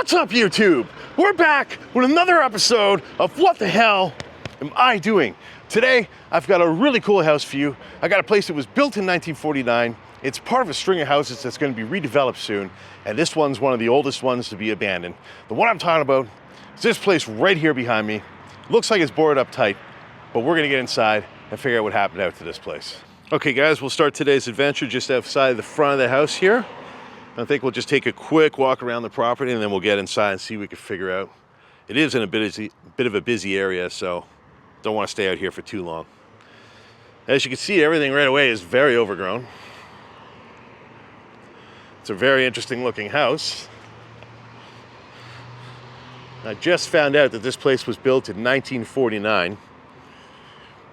What's up, YouTube? We're back with another episode of What the Hell Am I Doing? Today, I've got a really cool house for you. I got a place that was built in 1949. It's part of a string of houses that's going to be redeveloped soon, and this one's one of the oldest ones to be abandoned. The one I'm talking about is this place right here behind me. Looks like it's boarded up tight, but we're going to get inside and figure out what happened out to this place. Okay, guys, we'll start today's adventure just outside the front of the house here. I think we'll just take a quick walk around the property and then we'll get inside and see what we can figure out. It is in a bit of a busy area, so don't want to stay out here for too long. As you can see, everything right away is very overgrown. It's a very interesting looking house. I just found out that this place was built in 1949.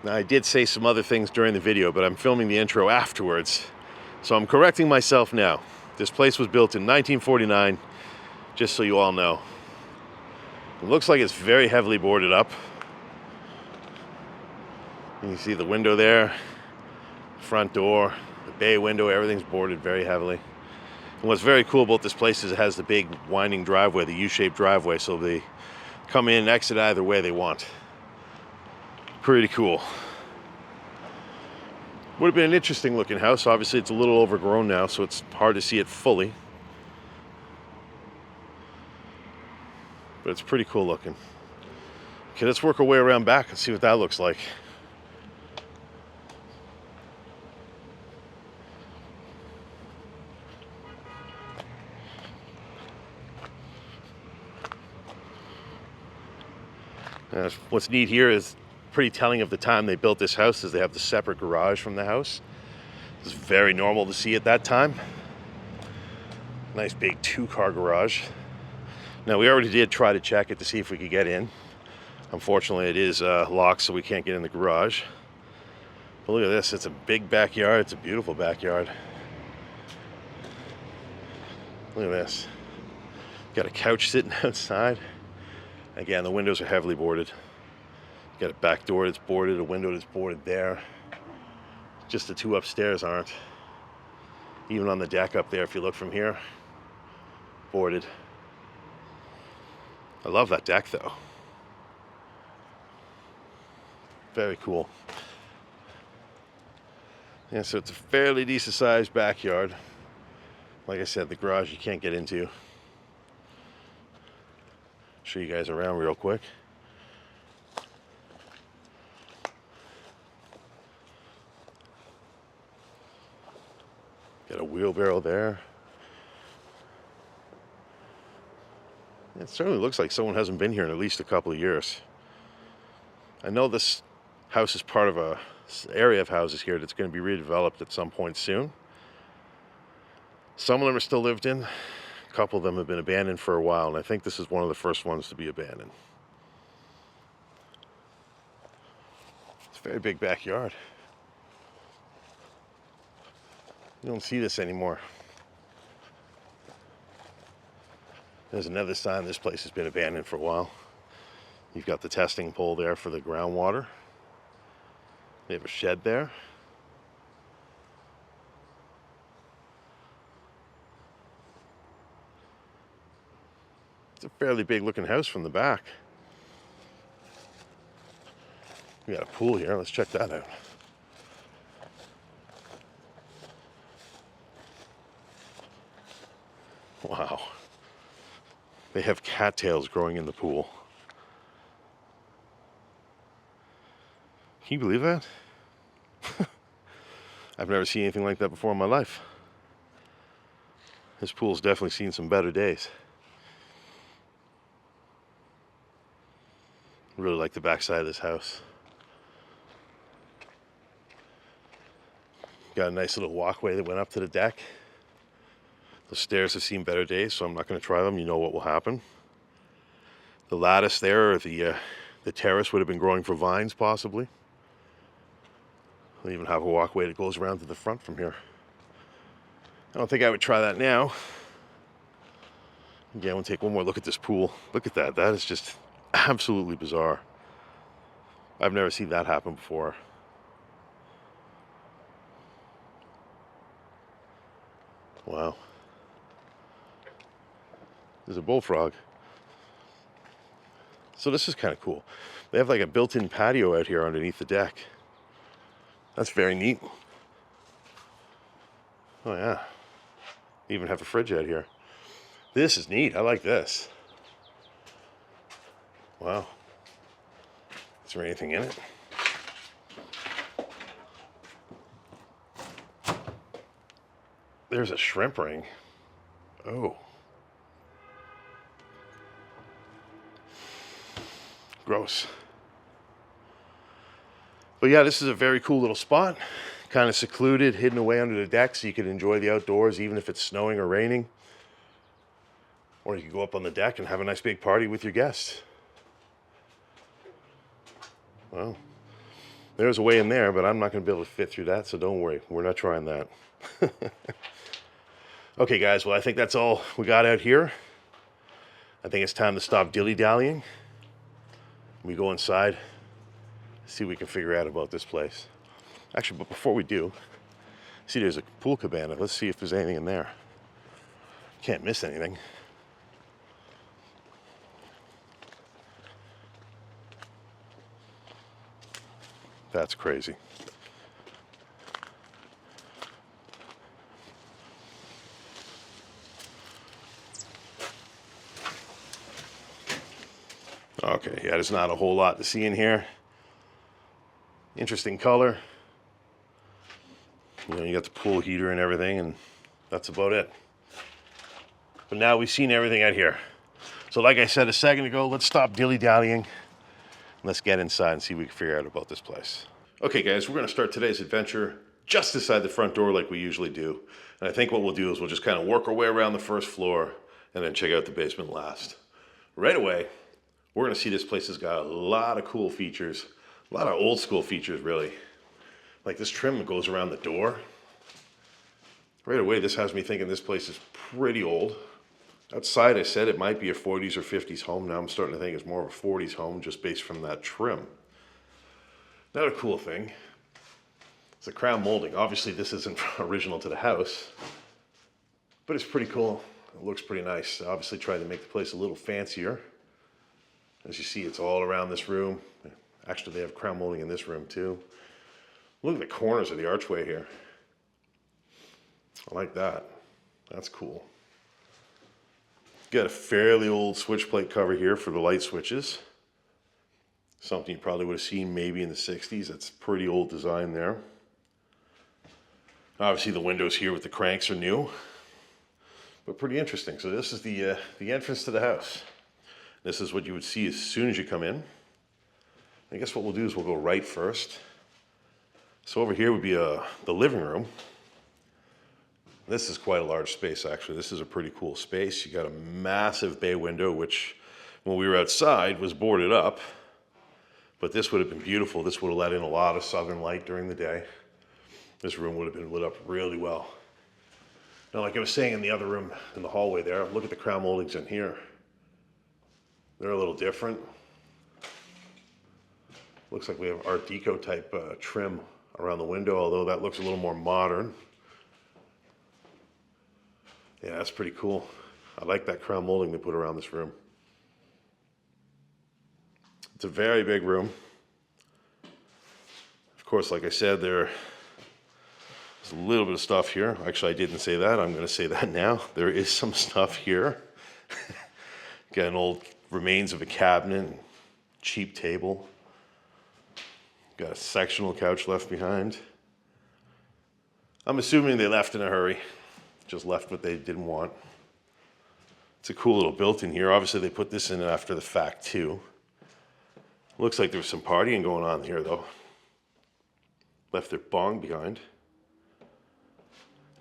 Now, I did say some other things during the video, but I'm filming the intro afterwards, so I'm correcting myself now. This place was built in 1949, just so you all know. It looks like it's very heavily boarded up. You can see the window there, front door, the bay window, everything's boarded very heavily. And what's very cool about this place is it has the big winding driveway, the U-shaped driveway, so they come in and exit either way they want. Pretty cool. Would have been an interesting looking house. Obviously it's a little overgrown now, so it's hard to see it fully. But it's pretty cool looking. Okay, let's work our way around back and see what that looks like. What's neat here is pretty telling of the time they built this house is they have the separate garage from the house. It's very normal to see at that time. Nice big 2-car garage. Now, we already did try to check it to see if we could get in. Unfortunately, it is locked, so we can't get in the garage. But look at this, it's a big backyard. It's a beautiful backyard. Look at this. Got a couch sitting outside. Again, the windows are heavily boarded. Got a back door that's boarded, a window that's boarded there. Just the two upstairs aren't. Even on the deck up there, if you look from here, boarded. I love that deck though. Very cool. Yeah, so it's a fairly decent sized backyard. Like I said, the garage you can't get into. Show you guys around real quick. Got a wheelbarrow there. It certainly looks like someone hasn't been here in at least a couple of years. I know this house is part of a area of houses here that's going to be redeveloped at some point soon. Some of them are still lived in. A couple of them have been abandoned for a while, and I think this is one of the first ones to be abandoned. It's a very big backyard. You don't see this anymore. There's another sign this place has been abandoned for a while. You've got the testing pole there for the groundwater. They have a shed there. It's a fairly big looking house from the back. We got a pool here. Let's check that out. Wow. They have cattails growing in the pool. Can you believe that? I've never seen anything like that before in my life. This pool's definitely seen some better days. I really like the backside of this house. Got a nice little walkway that went up to the deck. The stairs have seen better days, so I'm not going to try them. You know what will happen. The lattice there, or the terrace, would have been growing for vines, possibly. They even have a walkway that goes around to the front from here. I don't think I would try that now. Again, we'll take one more look at this pool. Look at that. That is just absolutely bizarre. I've never seen that happen before. Wow. There's a bullfrog. So this is kind of cool. They have like a built-in patio out here underneath the deck. That's very neat. Oh yeah. They even have a fridge out here. This is neat. I like this. Wow. Is there anything in it? There's a shrimp ring. Oh. Gross. But yeah, this is a very cool little spot. Kind of secluded, hidden away under the deck so you can enjoy the outdoors even if it's snowing or raining. Or you can go up on the deck and have a nice big party with your guests. Well, there's a way in there, but I'm not going to be able to fit through that, so don't worry. We're not trying that. Okay, guys, well, I think that's all we got out here. I think it's time to stop dilly-dallying. We go inside, see what we can figure out about this place. Actually, but before we do, see there's a pool cabana. Let's see if there's anything in there. Can't miss anything. That's crazy. Okay, yeah, there's not a whole lot to see in here. Interesting color. You know, you got the pool heater and everything, and that's about it. But now we've seen everything out here. So like I said a second ago, let's stop dilly-dallying. Let's get inside and see what we can figure out about this place. Okay, guys, we're going to start today's adventure just inside the front door like we usually do. And I think what we'll do is we'll just kind of work our way around the first floor and then check out the basement last. Right away, we're going to see this place has got a lot of cool features. A lot of old school features, really. Like this trim that goes around the door. Right away, this has me thinking this place is pretty old. Outside, I said it might be a 40s or 50s home. Now I'm starting to think it's more of a 40s home just based from that trim. Another cool thing is the crown molding. Obviously, this isn't original to the house, but it's pretty cool. It looks pretty nice. Obviously, tried to make the place a little fancier. As you see, it's all around this room. Actually, they have crown molding in this room too. Look at the corners of the archway here. I like that. That's cool. Got a fairly old switch plate cover here for the light switches. Something you probably would have seen maybe in the 60s. That's pretty old design there. Obviously the windows here with the cranks are new, but pretty interesting. So this is the entrance to the house. This is what you would see as soon as you come in. I guess what we'll do is we'll go right first. So over here would be the living room. This is quite a large space, actually. This is a pretty cool space. You got a massive bay window, which when we were outside was boarded up, but this would have been beautiful. This would have let in a lot of southern light during the day. This room would have been lit up really well. Now, like I was saying in the other room in the hallway there, look at the crown moldings in here. They're a little different. Looks like we have Art Deco type trim around the window, although that looks a little more modern. Yeah, that's pretty cool. I like that crown molding they put around this room. It's a very big room. Of course, like I said, there's a little bit of stuff here. Actually, I didn't say that. I'm going to say that now. There is some stuff here. Got an old remains of a cabinet, cheap table. Got a sectional couch left behind. I'm assuming they left in a hurry. Just left what they didn't want. It's a cool little built-in here. Obviously, they put this in after the fact, too. Looks like there was some partying going on here, though. Left their bong behind.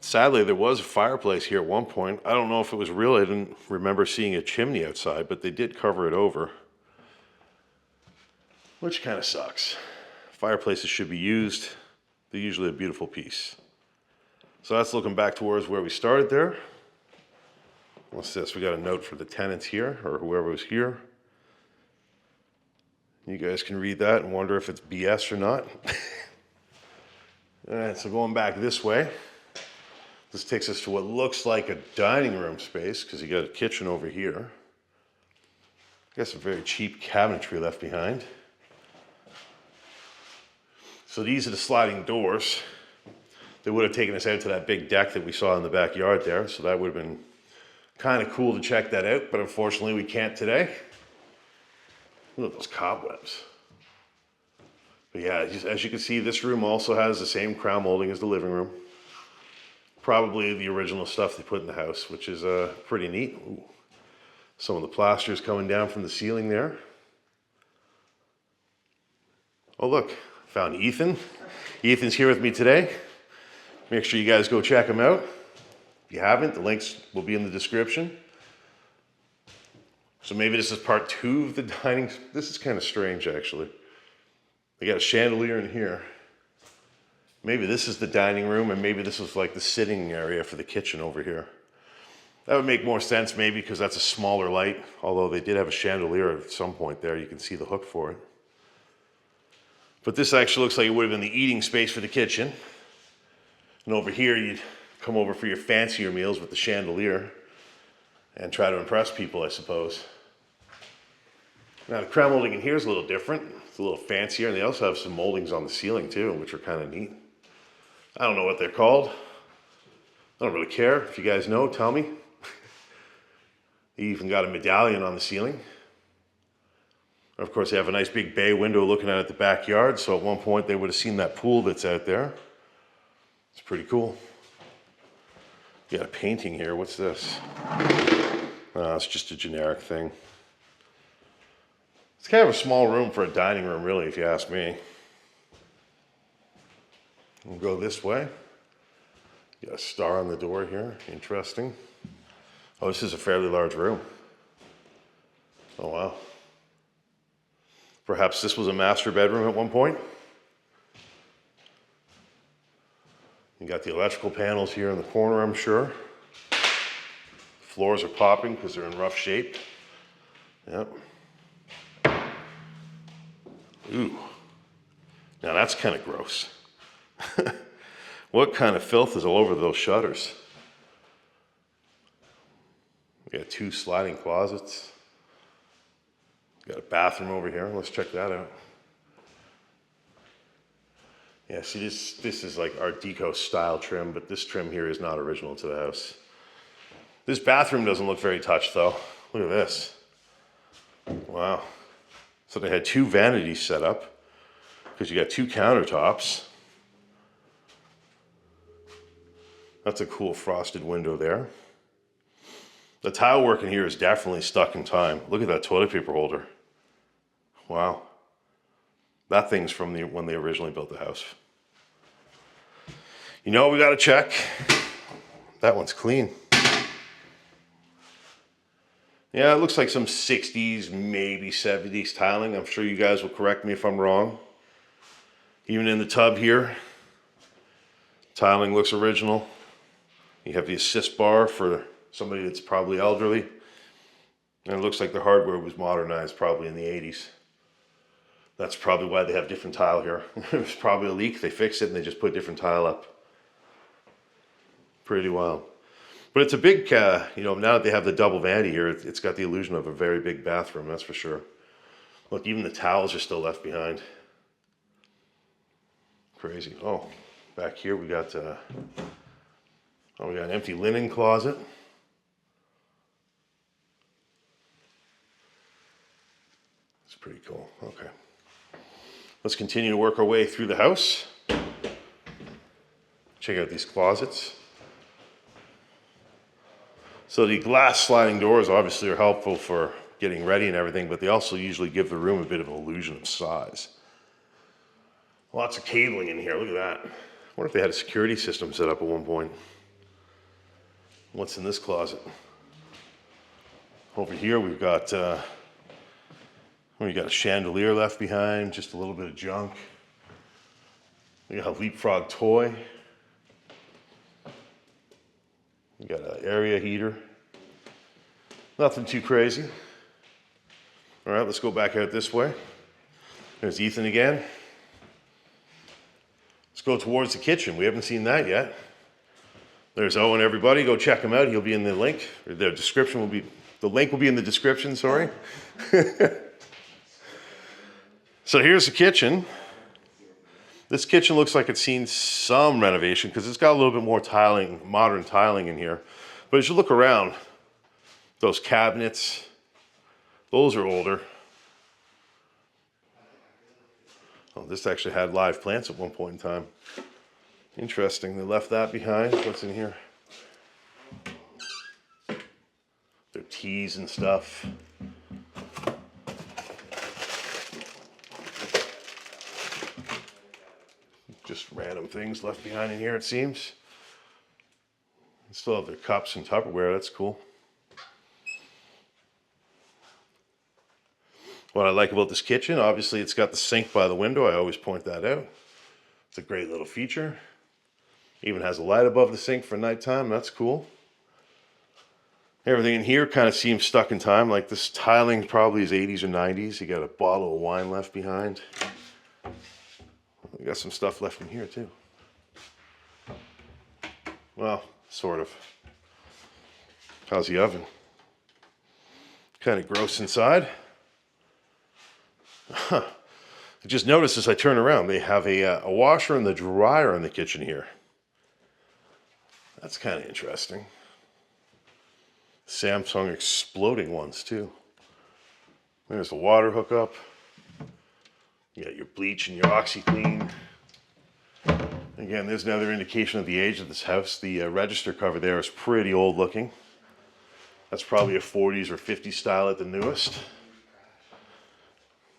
Sadly, there was a fireplace here at one point. I don't know if it was real. I didn't remember seeing a chimney outside, but they did cover it over, which kind of sucks. Fireplaces should be used. They're usually a beautiful piece. So that's looking back towards where we started there. What's this? We got a note for the tenants here, or whoever was here. You guys can read that and wonder if it's BS or not. All right, so going back this way, This takes us to what looks like a dining room space because you got a kitchen over here. I guess a very cheap cabinetry left behind. So these are the sliding doors. They would have taken us out to that big deck that we saw in the backyard there. So that would have been kind of cool to check that out, but unfortunately we can't today. Look at those cobwebs. But yeah, as you can see, this room also has the same crown molding as the living room. Probably the original stuff they put in the house, which is pretty neat. Ooh. Some of the plaster is coming down from the ceiling there. Oh look, found Ethan. Ethan's here with me today. Make sure you guys go check him out. If you haven't, the links will be in the description. So maybe this is part 2 of the dining. This is kind of strange actually. They got a chandelier in here. Maybe this is the dining room and maybe this is like the sitting area for the kitchen over here. That would make more sense maybe because that's a smaller light, although they did have a chandelier at some point there. You can see the hook for it. But this actually looks like it would have been the eating space for the kitchen. And over here, you'd come over for your fancier meals with the chandelier and try to impress people, I suppose. Now the crown molding in here is a little different. It's a little fancier, and they also have some moldings on the ceiling too, which are kind of neat. I don't know what they're called. I don't really care. If you guys know, tell me. They even got a medallion on the ceiling. Of course, they have a nice big bay window looking out at the backyard, so at one point they would have seen that pool that's out there. It's pretty cool. You got a painting here. What's this? It's just a generic thing. It's kind of a small room for a dining room, really, if you ask me. We'll go this way. You got a star on the door here. Interesting. Oh, this is a fairly large room. Oh, wow. Perhaps this was a master bedroom at one point. You got the electrical panels here in the corner, I'm sure. Floors are popping because they're in rough shape. Yep. Ooh. Now that's kind of gross. What kind of filth is all over those shutters? We got 2 sliding closets. Got a bathroom over here. Let's check that out. Yeah, see this is like Art Deco style trim, but this trim here is not original to the house. This bathroom doesn't look very touched though. Look at this. Wow. So they had 2 vanities set up because you got 2 countertops. That's a cool frosted window there. The tile work in here is definitely stuck in time. Look at that toilet paper holder. Wow. That thing's from when they originally built the house. You know what we gotta check? That one's clean. Yeah, it looks like some 60s, maybe 70s tiling. I'm sure you guys will correct me if I'm wrong. Even in the tub here, tiling looks original. You have the assist bar for somebody that's probably elderly. And it looks like the hardware was modernized probably in the 80s. That's probably why they have different tile here. There's probably a leak, they fixed it and they just put different tile up. Pretty wild. But it's a big, you know, now that they have the double vanity here, it's got the illusion of a very big bathroom, that's for sure. Look, even the towels are still left behind. Crazy. Oh, back here we got, we got an empty linen closet. It's pretty cool. Okay. Let's continue to work our way through the house. Check out these closets. So the glass sliding doors obviously are helpful for getting ready and everything, but they also usually give the room a bit of an illusion of size. Lots of cabling in here, look at that. I wonder if they had a security system set up at one point. What's in this closet? Over here we've got we got a chandelier left behind, just a little bit of junk. We got a leapfrog toy. We got an area heater. Nothing too crazy. All right, let's go back out this way. There's Ethan again. Let's go towards the kitchen. We haven't seen that yet. There's Owen, everybody. Go check him out. He'll be in the link. Or the link will be in the description, sorry. So here's the kitchen. This kitchen looks like it's seen some renovation because it's got a little bit more tiling, modern tiling in here. But as you look around, those cabinets, those are older. Oh, this actually had live plants at one point in time. Interesting, they left that behind. What's in here? Their teas and stuff. Just random things left behind in here, it seems. They still have their cups and Tupperware, that's cool. What I like about this kitchen, obviously it's got the sink by the window. I always point that out. It's a great little feature. Even has a light above the sink for nighttime. That's cool. Everything in here kind of seems stuck in time. Like this tiling probably is 80s or 90s. You got a bottle of wine left behind. We got some stuff left in here too. Well, sort of. How's the oven? Kind of gross inside. Huh. I just noticed as I turn around, they have a washer and the dryer in the kitchen here. That's kind of interesting. Samsung exploding ones too. There's the water hookup. You got your bleach and your OxyClean. Again, there's another indication of the age of this house. The register cover there is pretty old looking. That's probably a 40s or 50s style at the newest.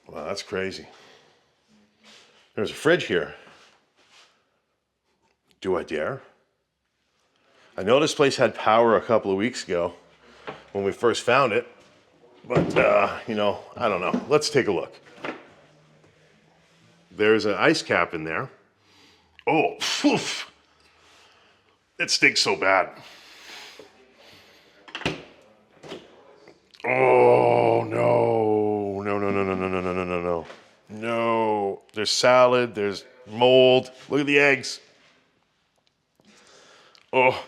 Wow, that's crazy. There's a fridge here. Do I dare? I know this place had power a couple of weeks ago when we first found it, but you know, I don't know. Let's take a look. There's an ice cap in there. Oh, poof. It stinks so bad. Oh, no. No, no, no, no, no, no, no, no, no, no. No. There's salad, there's mold. Look at the eggs. Oh.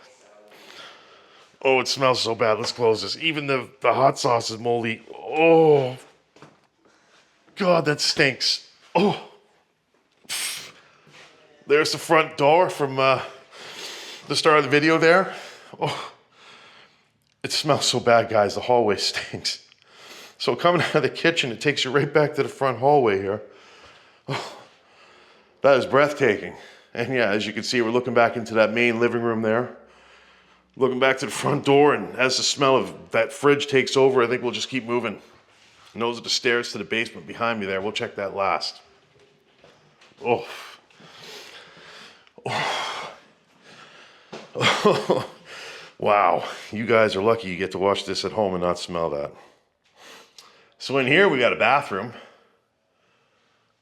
Oh, it smells so bad. Let's close this. Even the hot sauce is moldy. Oh. God, that stinks. Oh. There's the front door from the start of the video there. Oh. It smells so bad, guys. The hallway stinks. So coming out of the kitchen, it takes you right back to the front hallway here. Oh. That is breathtaking. And yeah, as you can see, we're looking back into that main living room there. Looking back to the front door, and as the smell of that fridge takes over, I think we'll just keep moving. And those are the stairs to the basement behind me there. We'll check that last. Oh. Oh. Oh. Wow. You guys are lucky you get to watch this at home and not smell that. So in here, we got a bathroom.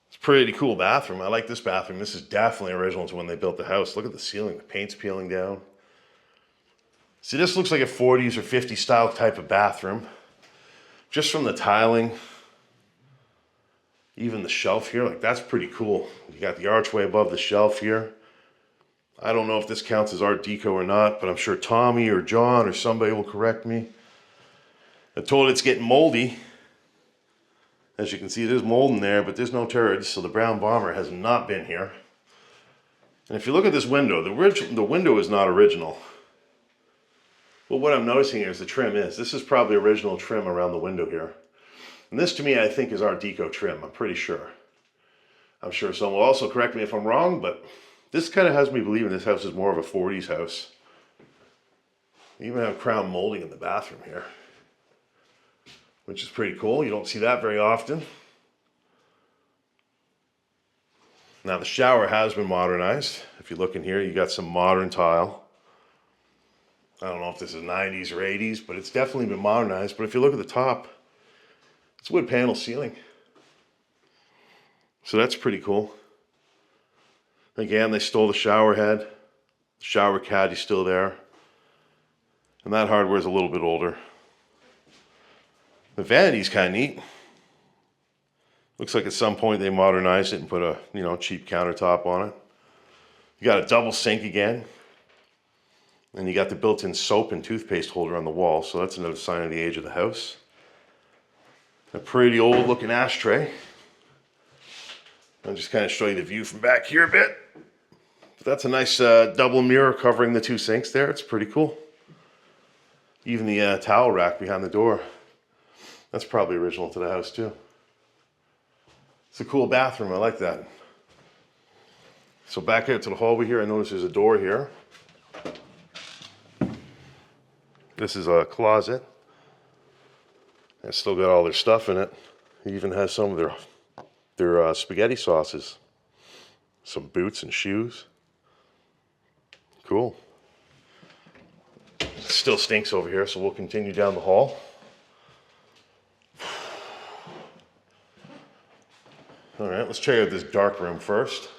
It's a pretty cool bathroom. I like this bathroom. This is definitely original to when they built the house. Look at the ceiling. The paint's peeling down. See, this looks like a 40s or 50s style type of bathroom. Just from the tiling, even the shelf here, like that's pretty cool. You got the archway above the shelf here. I don't know if this counts as Art Deco or not, but I'm sure Tommy or John or somebody will correct me. The toilet's getting moldy. As you can see, there's mold in there, but there's no turds, so the brown bomber has not been here. And if you look at this window, the window is not original. Well, what I'm noticing here is the trim is. This is probably original trim around the window here. And this to me, I think is Art Deco trim. I'm pretty sure. I'm sure someone will also correct me if I'm wrong, but this kind of has me believing this house is more of a 40s house. You even have crown molding in the bathroom here, which is pretty cool. You don't see that very often. Now the shower has been modernized. If you look in here, you got some modern tile. I don't know if this is 90s or 80s, but it's definitely been modernized. But if you look at the top, it's wood panel ceiling. So that's pretty cool. Again, they stole the shower head. The shower caddy's still there. And that hardware is a little bit older. The vanity's kind of neat. Looks like at some point they modernized it and put a, cheap countertop on it. You got a double sink again. And you got the built-in soap and toothpaste holder on the wall, so that's another sign of the age of the house. A pretty old looking ashtray. I'll just kind of show you the view from back here a bit. But that's a nice double mirror covering the two sinks there. It's pretty cool. Even the towel rack behind the door. That's probably original to the house too. It's a cool bathroom, I like that. So back out to the hallway here, I notice there's a door here. This is a closet. It's still got all their stuff in it. It even has some of their spaghetti sauces. Some boots and shoes. Cool. It still stinks over here, so we'll continue down the hall. All right, let's check out this dark room first.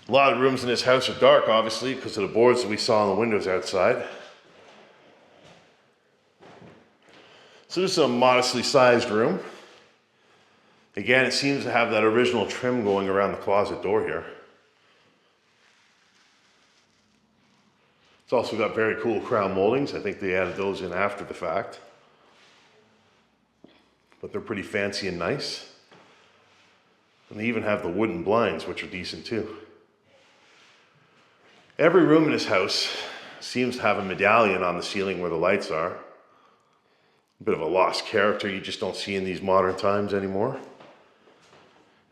A lot of rooms in this house are dark, obviously, because of the boards that we saw on the windows outside. So this is a modestly sized room. Again, it seems to have that original trim going around the closet door here. It's also got very cool crown moldings. I think they added those in after the fact. But they're pretty fancy and nice. And they even have the wooden blinds, which are decent too. Every room in this house seems to have a medallion on the ceiling where the lights are. A bit of a lost character you just don't see in these modern times anymore.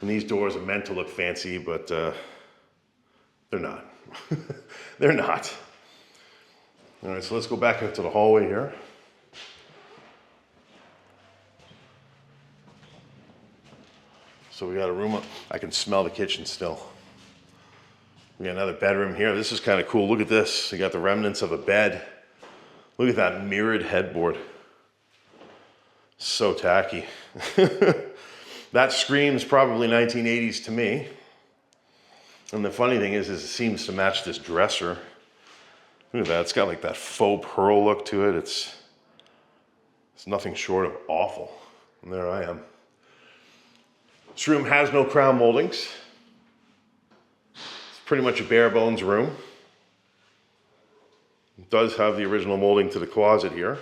And these doors are meant to look fancy, but they're not. They're not. All right, so let's go back into the hallway here. So we got a room up. I can smell the kitchen still. We got another bedroom here. This is kind of cool. Look at this. You got the remnants of a bed. Look at that mirrored headboard. So tacky. That screams probably 1980s to me. And the funny thing is it seems to match this dresser. Look at that. It's got like that faux pearl look to it. It's nothing short of awful. And there I am. This room has no crown moldings. It's pretty much a bare bones room. It does have the original molding to the closet here.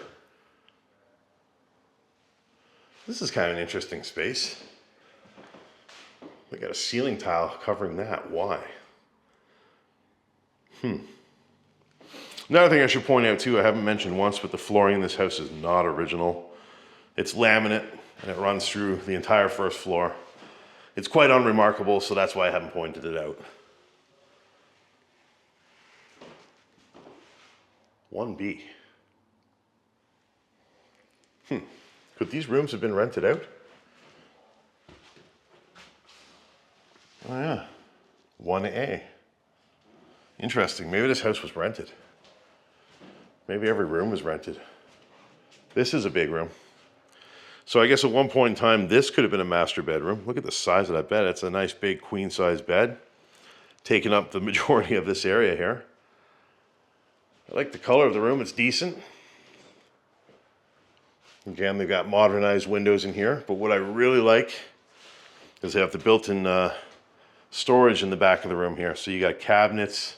This is kind of an interesting space. We got a ceiling tile covering that. Why? Another thing I should point out too, I haven't mentioned once, but the flooring in this house is not original. It's laminate and it runs through the entire first floor. It's quite unremarkable, so that's why I haven't pointed it out. 1B. Could these rooms have been rented out? Oh yeah, 1A. Interesting, maybe this house was rented. Maybe every room was rented. This is a big room. So I guess at one point in time, this could have been a master bedroom. Look at the size of that bed. It's a nice big queen size bed, taking up the majority of this area here. I like the color of the room, it's decent. Again, they've got modernized windows in here, but what I really like is they have the built-in storage in the back of the room here. So you got cabinets,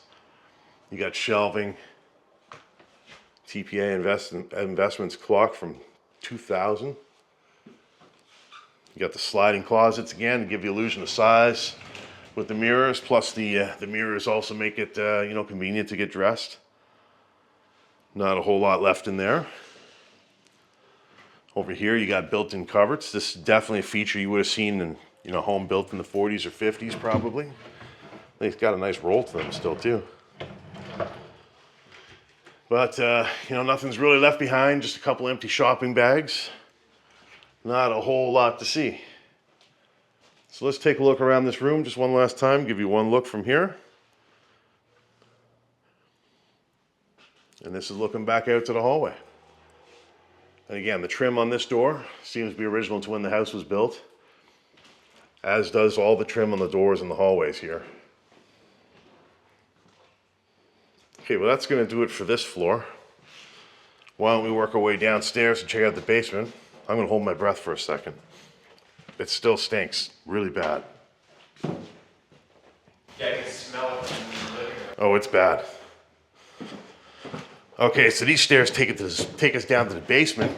you got shelving, TPA Investments clock from 2000. You got the sliding closets again to give the illusion of size with the mirrors, plus the mirrors also make it convenient to get dressed. Not a whole lot left in there. Over here you got built-in cupboards. This is definitely a feature you would have seen in home built in the 40s or 50s probably. They've got a nice roll to them still too. But nothing's really left behind, just a couple empty shopping bags. Not a whole lot to see. So let's take a look around this room just one last time, give you one look from here. And this is looking back out to the hallway. And again, the trim on this door seems to be original to when the house was built, as does all the trim on the doors and the hallways here. Okay, well that's going to do it for this floor. Why don't we work our way downstairs and check out the basement. I'm going to hold my breath for a second. It still stinks really bad. Yeah, I can smell it from the living room. Oh, it's bad. Okay, so these stairs take us down to the basement.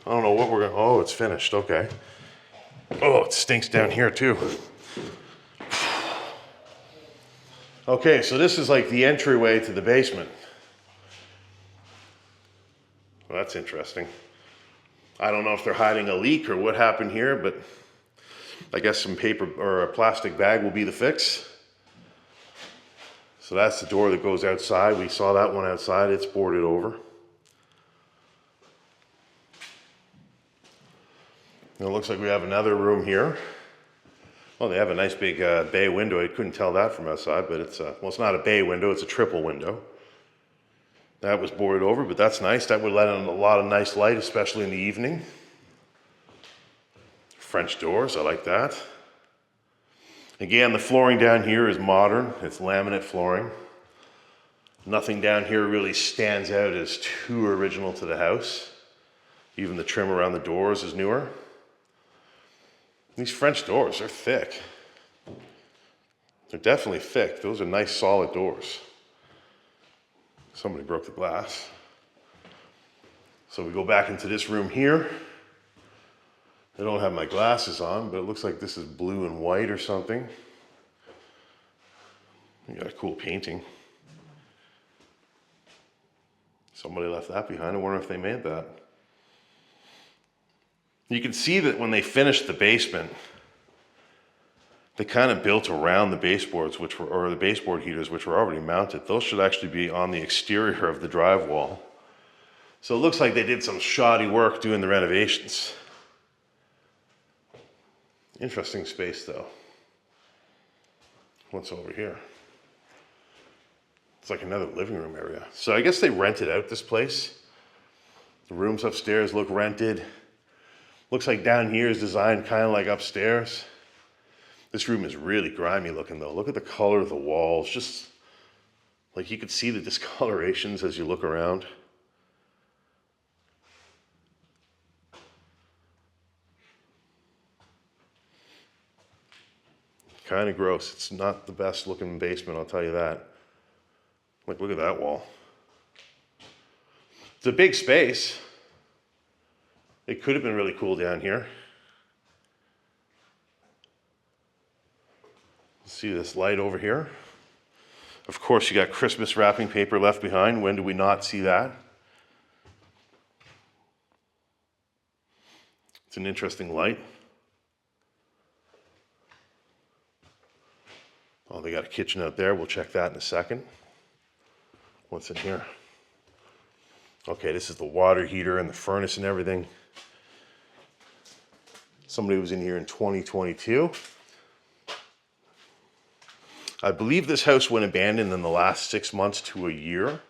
I don't know what we're gonna, oh, it's finished, okay. Oh, it stinks down here too. Okay, so this is like the entryway to the basement. Well, that's interesting. I don't know if they're hiding a leak or what happened here, but I guess some paper or a plastic bag will be the fix. So that's the door that goes outside. We saw that one outside, it's boarded over. And it looks like we have another room here. Well, they have a nice big bay window. I couldn't tell that from outside, but it's well, it's not a bay window, it's a triple window. That was boarded over, but that's nice. That would let in a lot of nice light, especially in the evening. French doors, I like that. Again, the flooring down here is modern. It's laminate flooring. Nothing down here really stands out as too original to the house. Even the trim around the doors is newer. These French doors, they're thick. They're definitely thick. Those are nice, solid doors. Somebody broke the glass. So we go back into this room here. I don't have my glasses on, but it looks like this is blue and white or something. You got a cool painting. Somebody left that behind. I wonder if they made that. You can see that when they finished the basement, they kind of built around the baseboards, or the baseboard heaters, which were already mounted. Those should actually be on the exterior of the drywall. So it looks like they did some shoddy work doing the renovations. Interesting space though. What's over here? It's like another living room area. So I guess they rented out this place. The rooms upstairs look rented. Looks like down here is designed kind of like upstairs. This room is really grimy looking though. Look at the color of the walls. Just like you could see the discolorations as you look around. Kind of gross. It's not the best looking basement, I'll tell you that. Like, look at that wall. It's a big space. It could have been really cool down here. See this light over here? Of course, you got Christmas wrapping paper left behind. When do we not see that? It's an interesting light. Oh, they got a kitchen out there. We'll check that in a second. What's in here? Okay, this is the water heater and the furnace and everything. Somebody was in here in 2022. I believe this house went abandoned in the last 6 months to a year.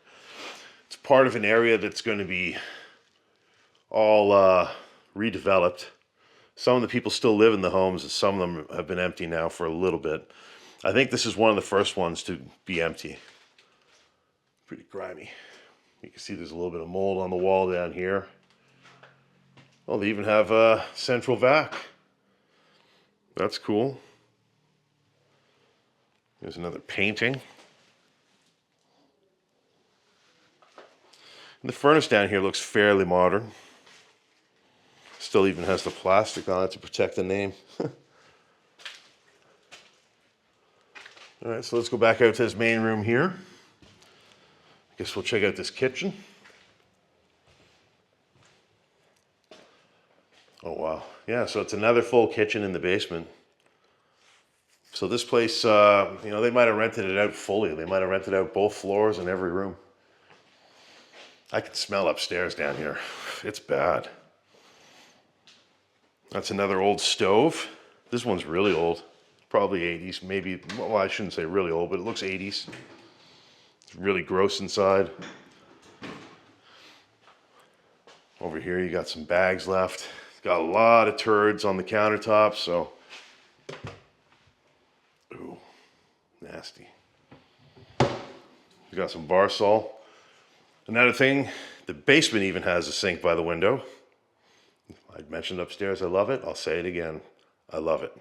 It's part of an area that's going to be all redeveloped. Some of the people still live in the homes, and some of them have been empty now for a little bit. I think this is one of the first ones to be empty. Pretty grimy. You can see there's a little bit of mold on the wall down here. Oh, they even have a central vac. That's cool. There's another painting. And the furnace down here looks fairly modern. Still even has the plastic on it to protect the name. All right, so let's go back out to this main room here. I guess we'll check out this kitchen. Oh, wow. Yeah, so it's another full kitchen in the basement. So this place, they might have rented it out fully. They might have rented out both floors and every room. I can smell upstairs down here. It's bad. That's another old stove. This one's really old. Probably 80s, maybe, well, I shouldn't say really old, but it looks 80s. It's really gross inside. Over here, you got some bags left. It's got a lot of turds on the countertop, so. Ooh, nasty. You got some bar salt. Another thing, the basement even has a sink by the window. I mentioned upstairs, I love it. I'll say it again, I love it.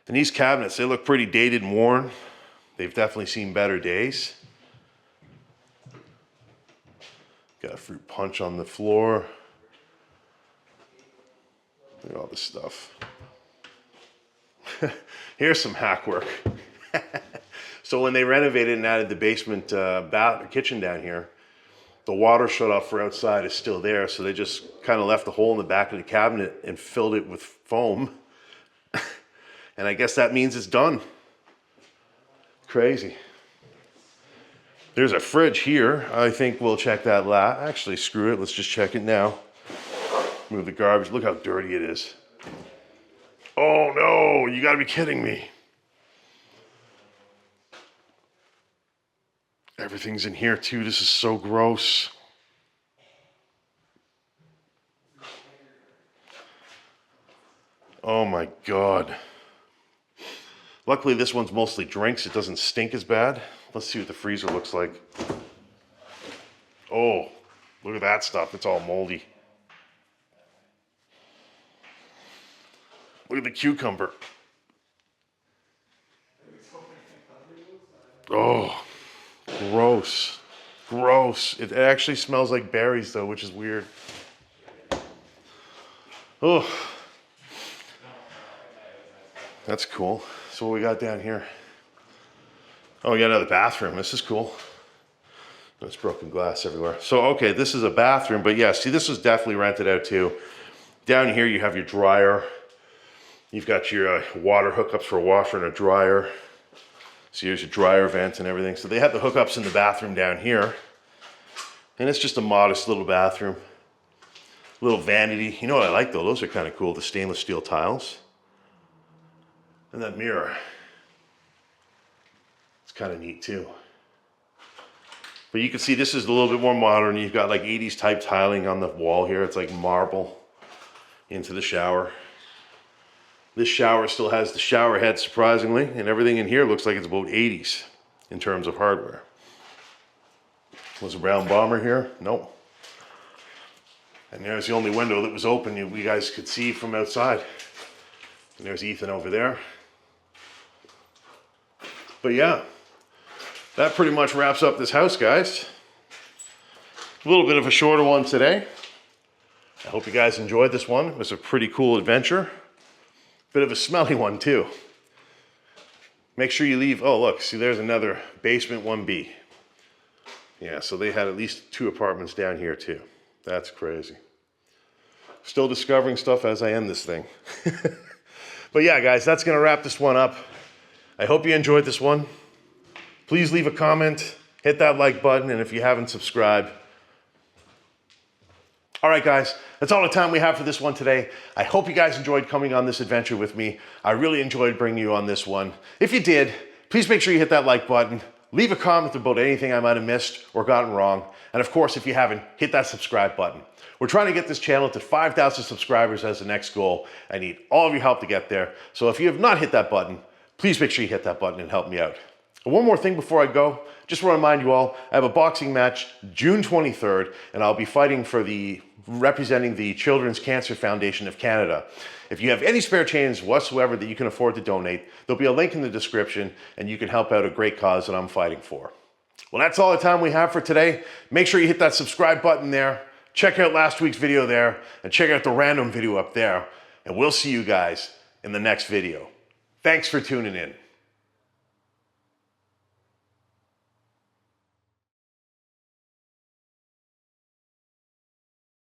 And these cabinets, they look pretty dated and worn. They've definitely seen better days. Got a fruit punch on the floor. Look at all this stuff. Here's some hack work. So when they renovated and added the basement kitchen down here, the water shut off for outside is still there. So they just kind of left the hole in the back of the cabinet and filled it with foam. And I guess that means it's done. Crazy. There's a fridge here. I think we'll check that actually, screw it. Let's just check it now. Move the garbage. Look how dirty it is. Oh no, you gotta be kidding me. Everything's in here too. This is so gross. Oh my God. Luckily this one's mostly drinks. It doesn't stink as bad. Let's see what the freezer looks like. Oh, look at that stuff. It's all moldy. Look at the cucumber. Oh, gross. Gross. It actually smells like berries though, which is weird. Oh, that's cool. So what we got down here? Oh, we got another bathroom. This is cool. There's broken glass everywhere. So, okay, this is a bathroom, but yeah, see, this was definitely rented out too. Down here, you have your dryer. You've got your water hookups for a washer and a dryer. So here's your dryer vent and everything. So they have the hookups in the bathroom down here. And it's just a modest little bathroom. Little vanity. You know what I like though? Those are kind of cool, the stainless steel tiles. And that mirror. It's kind of neat too. But you can see this is a little bit more modern. You've got like 80s type tiling on the wall here. It's like marble into the shower. This shower still has the shower head, surprisingly, and everything in here looks like it's about 80s in terms of hardware. Was a brown bomber here? Nope. And there's the only window that was open you guys could see from outside. And there's Ethan over there. But yeah, that pretty much wraps up this house, guys. A little bit of a shorter one today. I hope you guys enjoyed this one. It was a pretty cool adventure. Bit of a smelly one too. Make sure you leave, oh look, see there's another basement 1B. Yeah, so they had at least 2 apartments down here too. That's crazy. Still discovering stuff as I end this thing. But yeah, guys, that's gonna wrap this one up. I hope you enjoyed this one. Please leave a comment, hit that like button, and if you haven't subscribed. All right, guys, that's all the time we have for this one today. I hope you guys enjoyed coming on this adventure with me. I really enjoyed bringing you on this one. If you did, please make sure you hit that like button. Leave a comment about anything I might have missed or gotten wrong. And of course, if you haven't, hit that subscribe button. We're trying to get this channel to 5,000 subscribers as the next goal. I need all of your help to get there. So if you have not hit that button, please make sure you hit that button and help me out. And one more thing before I go, just want to remind you all, I have a boxing match June 23rd, and I'll be fighting for representing the Children's Cancer Foundation of Canada. If you have any spare change whatsoever that you can afford to donate, there'll be a link in the description and you can help out a great cause that I'm fighting for. Well, that's all the time we have for today. Make sure you hit that subscribe button there, check out last week's video there, and check out the random video up there. And we'll see you guys in the next video. Thanks for tuning in.